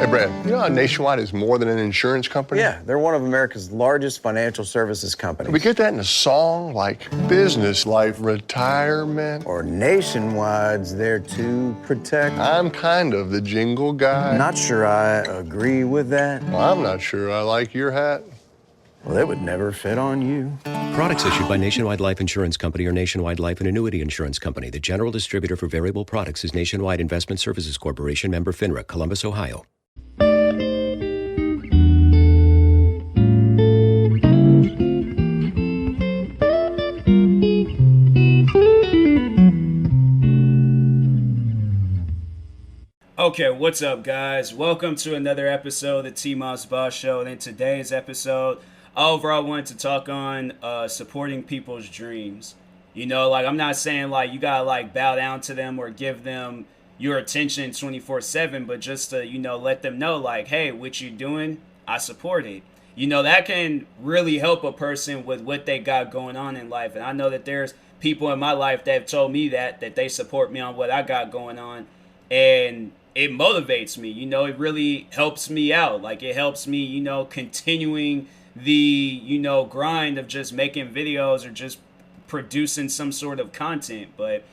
Hey, Brad, you know how Nationwide is more than an insurance company? Yeah, they're one of America's largest financial services companies. We get that in a song like business, life, retirement. Or Nationwide's there to protect. I'm kind of the jingle guy. Not sure I agree with that. Well, I'm not sure I like your hat. Well, it would never fit on you. Products issued by Nationwide Life Insurance Company or Nationwide Life and Annuity Insurance Company. The general distributor for variable products is Nationwide Investment Services Corporation, member FINRA, Columbus, Ohio. Okay, what's up, guys? Welcome to another episode of the TMossBoss Show. And in today's episode, overall, I wanted to talk on supporting people's dreams. You know, like, I'm not saying, like, you gotta, like, bow down to them or give them your attention 24/7, but just to, you know, let them know, like, hey, what you doing, I support it. You know, that can really help a person with what they got going on in life. And I know that there's people in my life that have told me that they support me on what I got going on. And it motivates me, you know, it really helps me out. Like, it helps me, you know, continuing the, you know, grind of just making videos or just producing some sort of content. But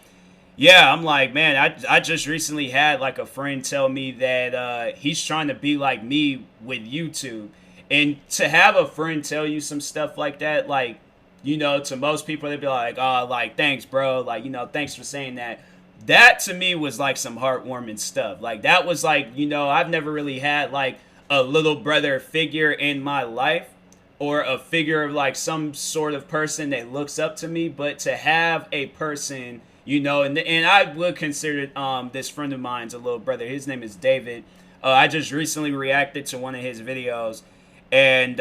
yeah, I'm like, man, I just recently had like a friend tell me that he's trying to be like me with YouTube. And to have a friend tell you some stuff like that, like, you know, to most people, they'd be like, oh, like, thanks, bro. Like, you know, thanks for saying that. That to me was like some heartwarming stuff. Like, that was like, you know, I've never really had like a little brother figure in my life or a figure of like some sort of person that looks up to me, but to have a person, you know, and I would consider this friend of mine's a little brother. His name is David. I just recently reacted to one of his videos. And,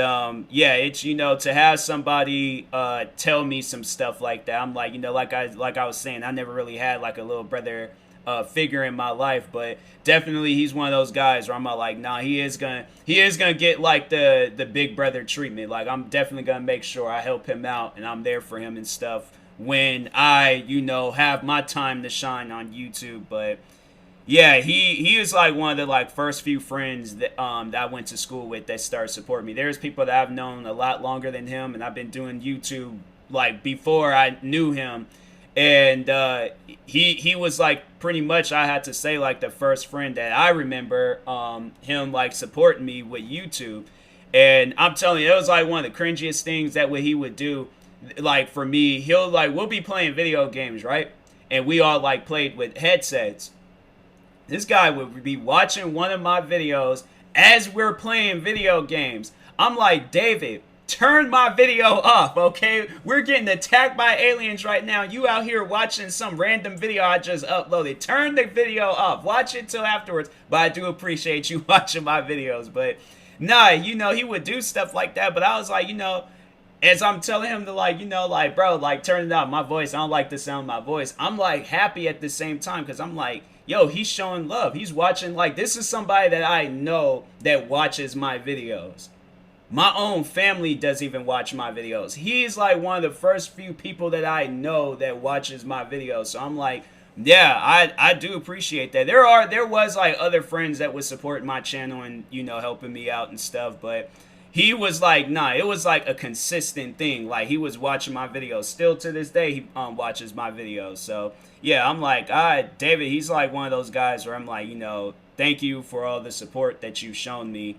yeah, it's, you know, to have somebody, tell me some stuff like that. I'm like, you know, like I was saying, I never really had like a little brother, figure in my life, but definitely he's one of those guys where I'm like, nah, he is gonna get like the big brother treatment. Like, I'm definitely gonna make sure I help him out and I'm there for him and stuff when I, you know, have my time to shine on YouTube. But yeah, he is like one of the like first few friends that that I went to school with that started supporting me. There's people that I've known a lot longer than him, and I've been doing YouTube like before I knew him. And he was like pretty much, I had to say, like the first friend that I remember him like supporting me with YouTube. And I'm telling you, it was like one of the cringiest things that what he would do. Like for me, we'll be playing video games, right? And we all like played with headsets. This guy would be watching one of my videos as we're playing video games. I'm like, David, turn my video off, okay? We're getting attacked by aliens right now. You out here watching some random video I just uploaded. Turn the video off. Watch it till afterwards. But I do appreciate you watching my videos. But nah, you know, he would do stuff like that. But I was like, you know, as I'm telling him to, like, you know, like, bro, like, turn it out. My voice, I don't like the sound of my voice. I'm like happy at the same time because I'm like, yo, he's showing love. He's watching, like, this is somebody that I know that watches my videos. My own family doesn't even watch my videos. He's, like, one of the first few people that I know that watches my videos. So I'm like, yeah, I do appreciate that. There was, like, other friends that would support my channel and, you know, helping me out and stuff. But he was like, nah, it was, like, a consistent thing. Like, he was watching my videos. Still to this day, he watches my videos. So yeah, I'm like, all right, David, he's like one of those guys where I'm like, you know, thank you for all the support that you've shown me.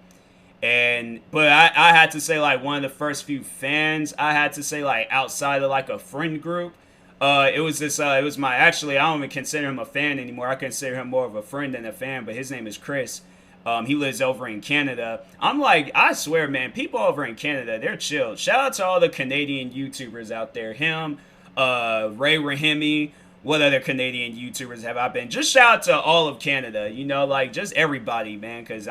But I had to say, like, one of the first few fans, I had to say, like, outside of like a friend group, it was my, actually, I don't even consider him a fan anymore. I consider him more of a friend than a fan, but his name is Chris. He lives over in Canada. I'm like, I swear, man, people over in Canada, they're chill. Shout out to all the Canadian YouTubers out there. Him, Ray Rahimi. What other Canadian YouTubers have I been? Just shout out to all of Canada, you know, like just everybody, man, because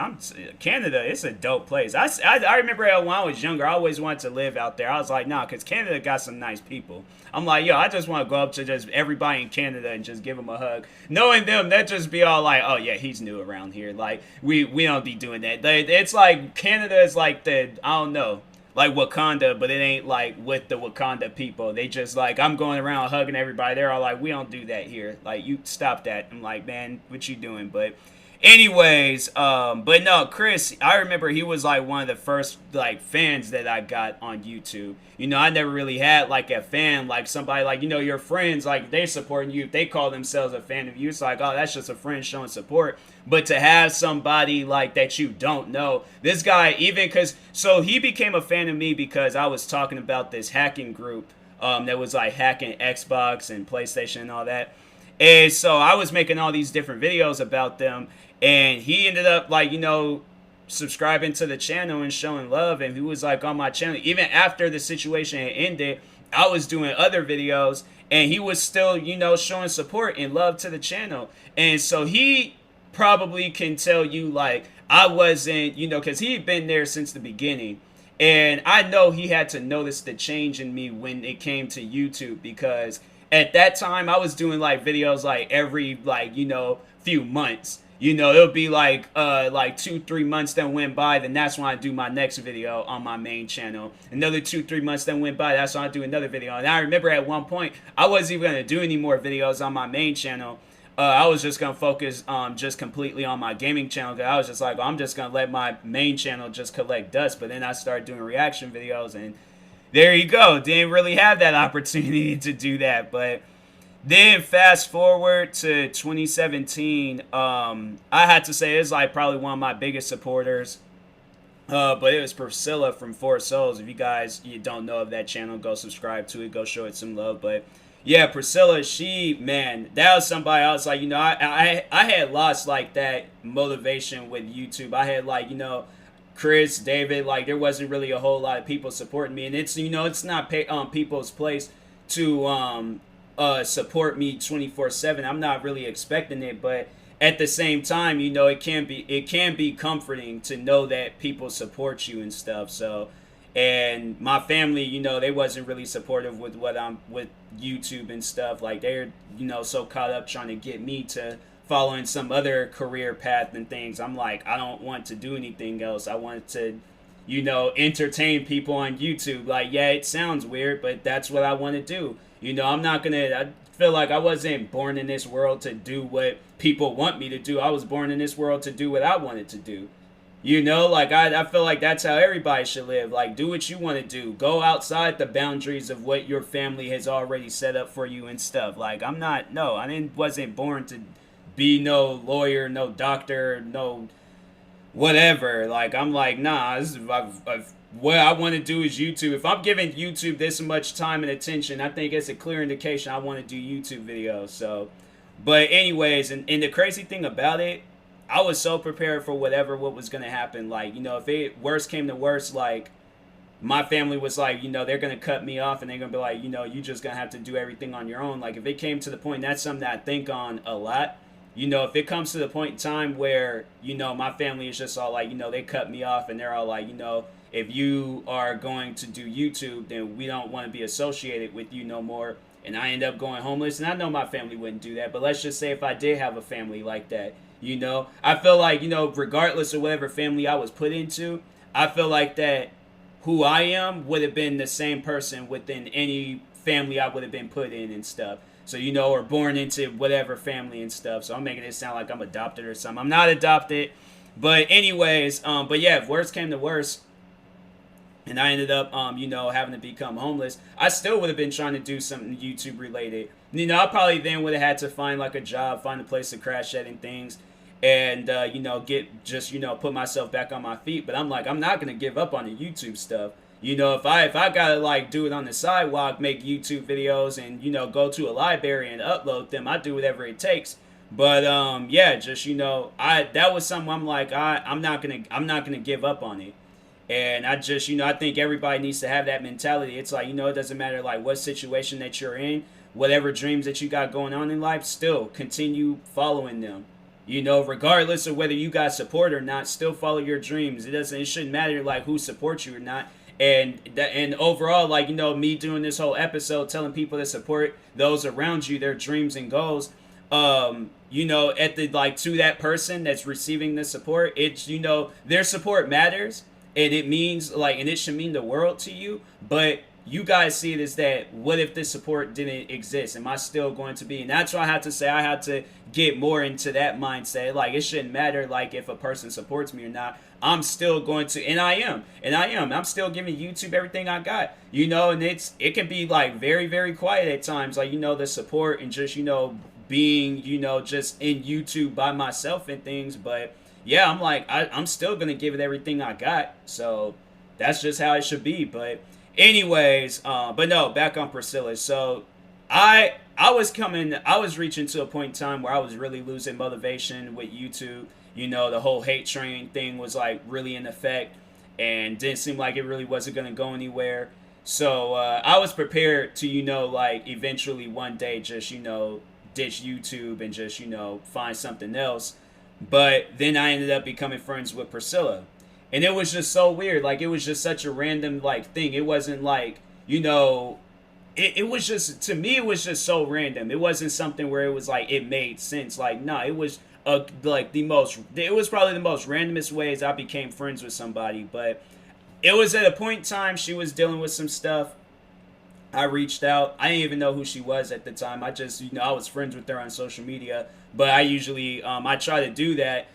Canada, it's a dope place. I remember when I was younger, I always wanted to live out there. I was like, nah, because Canada got some nice people. I'm like, yo, I just want to go up to just everybody in Canada and just give them a hug. Knowing them, that just be all like, oh yeah, he's new around here. Like, we don't be doing that. It's like, Canada is like I don't know, like Wakanda, but it ain't like with the Wakanda people. They just like, I'm going around hugging everybody. They're all like, we don't do that here. Like, you stop that. I'm like, man, what you doing? But Anyways, but no, Chris, I remember he was like one of the first like fans that I got on YouTube. You know, I never really had like a fan, like somebody like, you know, your friends, like they supporting you. If they call themselves a fan of you, it's like, oh, that's just a friend showing support. But to have somebody like that you don't know, this guy, even because, so he became a fan of me because I was talking about this hacking group that was like hacking Xbox and PlayStation and all that. And so I was making all these different videos about them, and he ended up like, you know, subscribing to the channel and showing love, and he was like on my channel. Even after the situation had ended, I was doing other videos, and he was still, you know, showing support and love to the channel. And so he probably can tell you like I wasn't, you know, because he'd been there since the beginning. And I know he had to notice the change in me when it came to YouTube, because at that time I was doing like videos like every like, you know, few months. You know, it'll be like 2-3 months that went by, then that's when I do my next video on my main channel. Another 2-3 months that went by, that's when I do another video. And I remember at one point I wasn't even gonna do any more videos on my main channel. I was just gonna focus just completely on my gaming channel, because I was just like, well, I'm just gonna let my main channel just collect dust. But then I started doing reaction videos, and there you go. Didn't really have that opportunity to do that. But then fast forward to 2017, I had to say it's like probably one of my biggest supporters. But it was Priscilla from Four Souls. If you don't know of that channel, go subscribe to it. Go show it some love. But yeah, Priscilla, man, that was somebody else. Like, you know, I had lost like that motivation with YouTube. I had like, you know, Chris, David, like there wasn't really a whole lot of people supporting me, and it's, you know, it's not people's place to support me 24/7. I'm not really expecting it, but at the same time, you know, it can be comforting to know that people support you and stuff. So, and my family, you know, they wasn't really supportive with with YouTube and stuff. Like they're, you know, so caught up trying to get me to following some other career path and things. I'm like, I don't want to do anything else. I want to, you know, entertain people on YouTube. Like, yeah, it sounds weird, but that's what I want to do. You know, I feel like I wasn't born in this world to do what people want me to do. I was born in this world to do what I wanted to do. You know, like I feel like that's how everybody should live. Like, do what you want to do. Go outside the boundaries of what your family has already set up for you and stuff. Like, wasn't born to be no lawyer, no doctor, no whatever. Like, I'm like, nah, what I want to do is YouTube. If I'm giving YouTube this much time and attention, I think it's a clear indication I want to do YouTube videos. So, but anyways, and the crazy thing about it, I was so prepared for what was going to happen. Like, you know, if it worst came to worst, like, my family was like, you know, they're going to cut me off and they're going to be like, you know, you just going to have to do everything on your own. Like, if it came to the point, that's something that I think on a lot. You know, if it comes to the point in time where, you know, my family is just all like, you know, they cut me off and they're all like, you know, if you are going to do YouTube, then we don't want to be associated with you no more. And I end up going homeless. And I know my family wouldn't do that. But let's just say if I did have a family like that, you know, I feel like, you know, regardless of whatever family I was put into, I feel like that who I am would have been the same person within any family I would have been put in and stuff. So, you know, or born into whatever family and stuff. So I'm making it sound like I'm adopted or something. I'm not adopted. But anyways, but yeah, if worst came to worst, and I ended up, you know, having to become homeless, I still would have been trying to do something YouTube related. You know, I probably then would have had to find like a job, find a place to crash at and things, and, you know, put myself back on my feet. But I'm like, I'm not going to give up on the YouTube stuff. You know, if I got to like do it on the sidewalk, make YouTube videos and, you know, go to a library and upload them, I do whatever it takes. But, yeah, just, you know, that was something I'm like, I'm not going to give up on it. And I just, you know, I think everybody needs to have that mentality. It's like, you know, it doesn't matter like what situation that you're in, whatever dreams that you got going on in life, still continue following them. You know, regardless of whether you got support or not, still follow your dreams. It shouldn't matter like who supports you or not. And overall, like, you know, me doing this whole episode, telling people to support those around you, their dreams and goals, you know, to that person that's receiving the support, it's, you know, their support matters. And it means like, and it should mean the world to you, but you guys see it as that, what if this support didn't exist? Am I still going to be? And that's why I had to say I had to get more into that mindset. Like, it shouldn't matter, like, if a person supports me or not. I'm still going to, and I am. I'm still giving YouTube everything I got, you know, and it can be, like, very, very quiet at times, like, you know, the support and just, you know, being, you know, just in YouTube by myself and things. But yeah, I'm like, I'm still going to give it everything I got. So that's just how it should be. But anyways, but no, back on Priscilla. So I was reaching to a point in time where I was really losing motivation with YouTube. You know, the whole hate train thing was like really in effect and didn't seem like it really wasn't going to go anywhere. So I was prepared to, you know, like eventually one day just, you know, ditch YouTube and just, you know, find something else. But then I ended up becoming friends with Priscilla. And it was just so weird. Like, it was just such a random, like, thing. It wasn't like, you know, it was just, to me, it was just so random. It wasn't something where it was like, it made sense. Like, no, it was like it was probably the most randomest ways I became friends with somebody. But it was at a point in time she was dealing with some stuff. I reached out. I didn't even know who she was at the time. I just, you know, I was friends with her on social media. But I usually, I try to do that,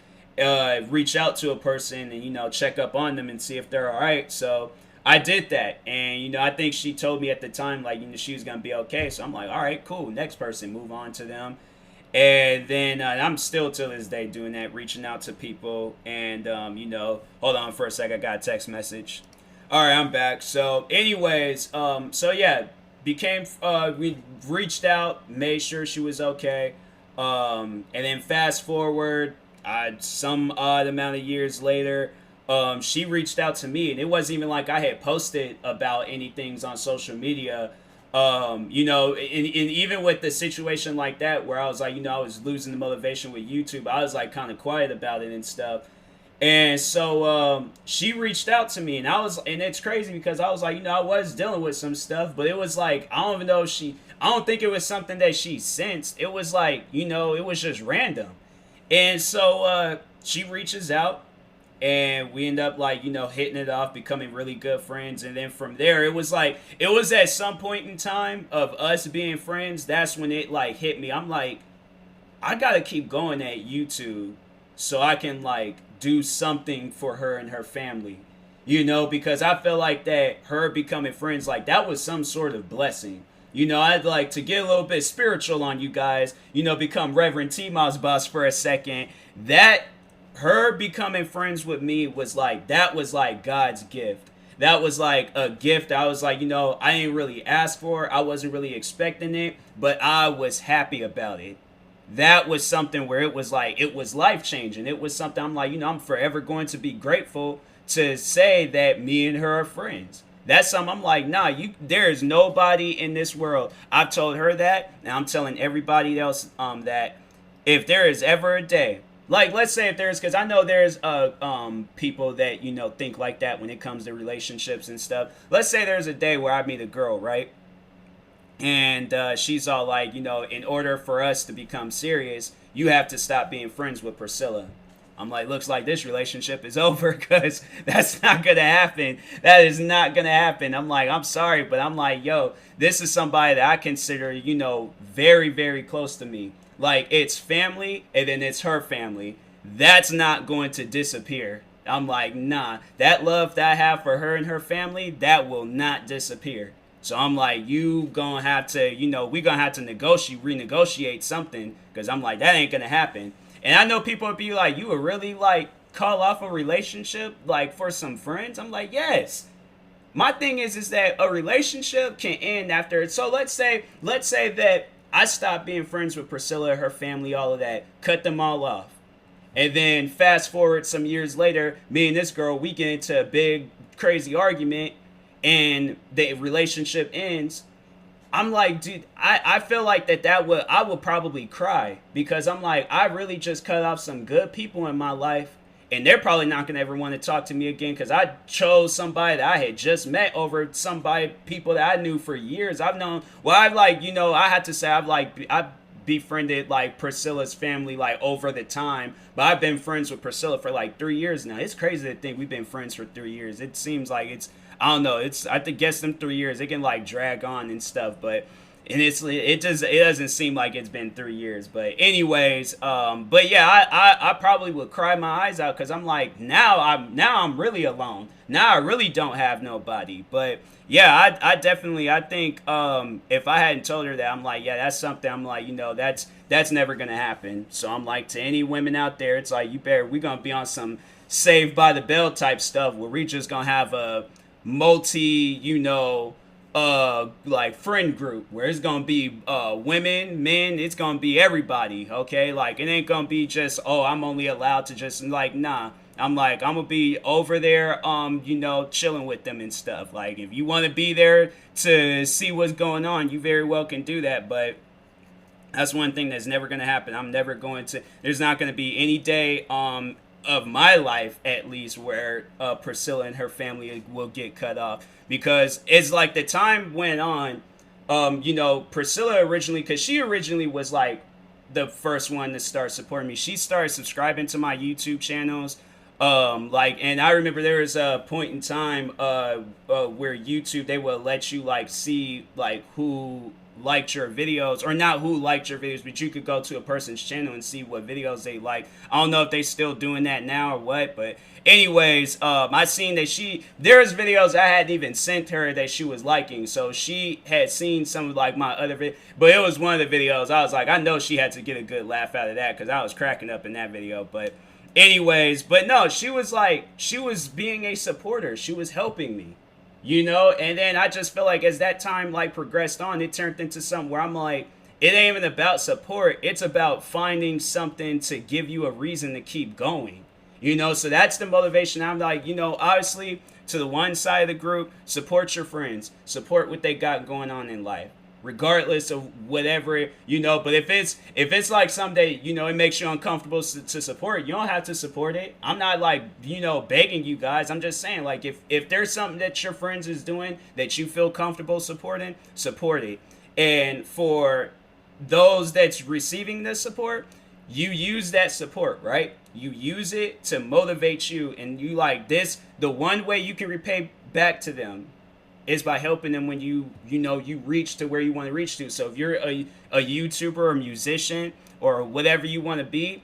reach out to a person and, you know, check up on them and see if they're all right. So I did that. And, you know, I think she told me at the time, like, you know, she was going to be okay. So I'm like, all right, cool. Next person, move on to them. And then I'm still to this day doing that, reaching out to people. And, you know, hold on for a sec. I got a text message. All right, I'm back. So anyways, so yeah, we reached out, made sure she was okay. And then fast forward, some odd amount of years later, she reached out to me, and it wasn't even like I had posted about anything on social media. You know, and even with the situation like that, where I was like, you know, I was losing the motivation with YouTube, I was like kind of quiet about it and stuff. And so she reached out to me, and and it's crazy because I was like, you know, I was dealing with some stuff, but it was like, I don't even know if I don't think it was something that she sensed. It was like, you know, it was just random. And so she reaches out, and we end up, like, you know, hitting it off, becoming really good friends. And then from there, it was at some point in time of us being friends, that's when it like hit me. I'm like, I gotta keep going at YouTube so I can like do something for her and her family, you know, because I feel like that her becoming friends, like, that was some sort of blessing. You know, I'd like to get a little bit spiritual on you guys, you know, become Reverend TMossBoss for a second. That her becoming friends with me was like, that was like God's gift. That was like a gift. I was like, you know, I didn't really ask for it. I wasn't really expecting it, but I was happy about it. That was something where it was like, it was life changing. It was something I'm like, you know, I'm forever going to be grateful to say that me and her are friends. That's something I'm like, nah, there is nobody in this world. I've told her that, and I'm telling everybody else that if there is ever a day, like, let's say if there's, because I know there's people that, you know, think like that when it comes to relationships and stuff. Let's say there's a day where I meet a girl, right? And she's all like, you know, in order for us to become serious, you have to stop being friends with Priscilla. I'm like, looks like this relationship is over, because that's not going to happen. That is not going to happen. I'm like, I'm sorry, but I'm like, yo, this is somebody that I consider, you know, very, very close to me. Like, it's family, and then it's her family. That's not going to disappear. I'm like, nah, that love that I have for her and her family, that will not disappear. So I'm like, you gonna have to, you know, we gonna have to renegotiate something, because I'm like, that ain't gonna happen. And I know people would be like, you would really like call off a relationship like for some friends? I'm like, yes. My thing is that a relationship can end after. So let's say that I stopped being friends with Priscilla, her family, all of that, cut them all off. And then fast forward some years later, me and this girl, we get into a big, crazy argument, and the relationship ends. I'm like, dude, I feel like I would probably cry, because I'm like, I really just cut off some good people in my life, and they're probably not going to ever want to talk to me again, because I chose somebody that I had just met over people that I knew for years. I've known, well, I like, you know, I had to say, I've befriended like Priscilla's family like over the time, but I've been friends with Priscilla for like 3 years now. It's crazy to think we've been friends for 3 years. It seems like I don't know. I think guess them 3 years it can like drag on and stuff, but. And it doesn't seem like it's been 3 years, but anyways, but yeah, I probably would cry my eyes out because I'm like now I'm really alone. Now I really don't have nobody. But yeah, I definitely I think if I hadn't told her that, I'm like, yeah, that's something. I'm like, that's never gonna happen. So I'm like, to any women out there, it's like we're gonna be on some Saved by the Bell type stuff where we just gonna have a multi like friend group where it's gonna be women, men, it's gonna be everybody, okay? Like it ain't gonna be just, oh, I'm only allowed to just like, nah. I'm gonna be over there chilling with them and stuff. Like if you want to be there to see what's going on, you very well can do that, but that's one thing that's never gonna happen. There's not gonna be any day of my life at least where Priscilla and her family will get cut off, because it's like the time went on. Priscilla originally, because she originally was like the first one to start supporting me. She started subscribing to my YouTube channels. And I remember there was a point in time where YouTube, they will let you like see like who liked your videos, or not who liked your videos, but you could go to a person's channel and see what videos they like. I don't know if they still doing that now or what, but anyways, I seen that there's videos I hadn't even sent her that she was liking, so she had seen some of like my other videos, but it was one of the videos I was like, I know she had to get a good laugh out of that because I was cracking up in that video. But anyways, but no, she was being a supporter, she was helping me. And then I just feel like as that time like progressed on, it turned into something where I'm like, it ain't even about support. It's about finding something to give you a reason to keep going. So that's the motivation. I'm like, obviously to the one side of the group, support your friends, support what they got going on in life, regardless of whatever, but if it's like someday, it makes you uncomfortable to support it, you don't have to support it. I'm not like, begging you guys. I'm just saying, like, if there's something that your friends is doing that you feel comfortable supporting, support it. And for those that's receiving this support, you use that support, right? You use it to motivate you, and you like this, the one way you can repay back to them is by helping them when you reach to where you want to reach to. So if you're a YouTuber or musician or whatever you want to be,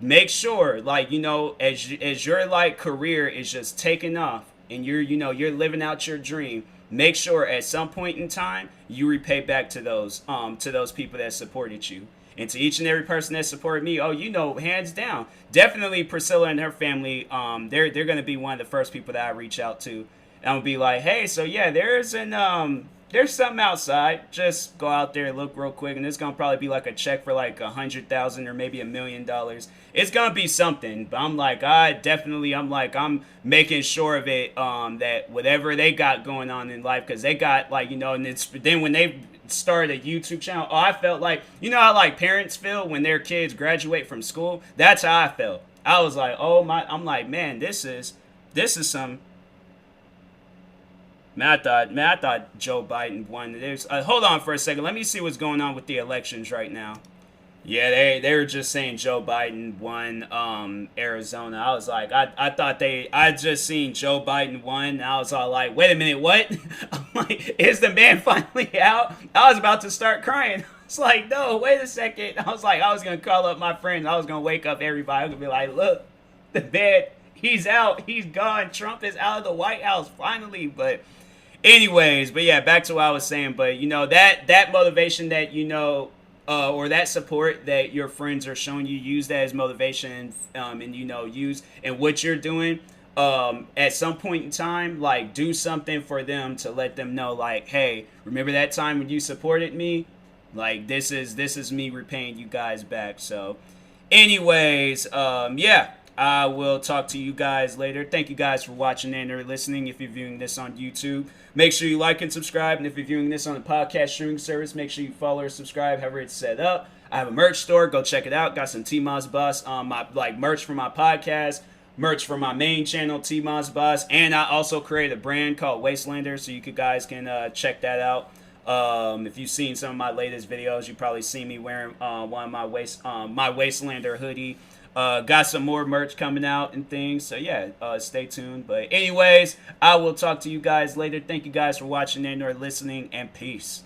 make sure like as your like career is just taking off and you're living out your dream, make sure at some point in time you repay back to those people that supported you. And to each and every person that supported me, hands down, definitely Priscilla and her family, they're gonna be one of the first people that I reach out to. I'm gonna be like, hey, so yeah, there's something outside. Just go out there and look real quick, and it's gonna probably be like a check for like $100,000 or maybe $1 million. It's gonna be something. But I'm like, I'm making sure of it. That whatever they got going on in life, because they got like and then when they started a YouTube channel, I felt like how like parents feel when their kids graduate from school. That's how I felt. I was like, I'm like, man, this is some. Man, I thought Joe Biden won. Hold on for a second. Let me see what's going on with the elections right now. Yeah, they were just saying Joe Biden won Arizona. I was like, I just seen Joe Biden won. And I was all like, wait a minute, what? I'm like, is the man finally out? I was about to start crying. It's like, no, wait a second. I was like, I was going to call up my friends. I was going to wake up everybody. I was going to be like, look, the man, he's out. He's gone. Trump is out of the White House finally. But anyways, but yeah, back to what I was saying. But that motivation that or that support that your friends are showing you, use that as motivation, and use and what you're doing. At some point in time, like do something for them to let them know, like, hey, remember that time when you supported me? Like this is me repaying you guys back. So, anyways, yeah. I will talk to you guys later. Thank you guys for watching and or listening. If you're viewing this on YouTube, make sure you like and subscribe. And if you're viewing this on a podcast streaming service, make sure you follow or subscribe, however it's set up. I have a merch store. Go check it out. Got some TMossBoss, my merch for my podcast, merch for my main channel, TMossBoss. And I also created a brand called Wastelander, so you guys can check that out. If you've seen some of my latest videos, you probably see me wearing one of my Wastelander hoodie. Got some more merch coming out and things. So yeah, stay tuned. But anyways, I will talk to you guys later. Thank you guys for watching and or listening, and peace.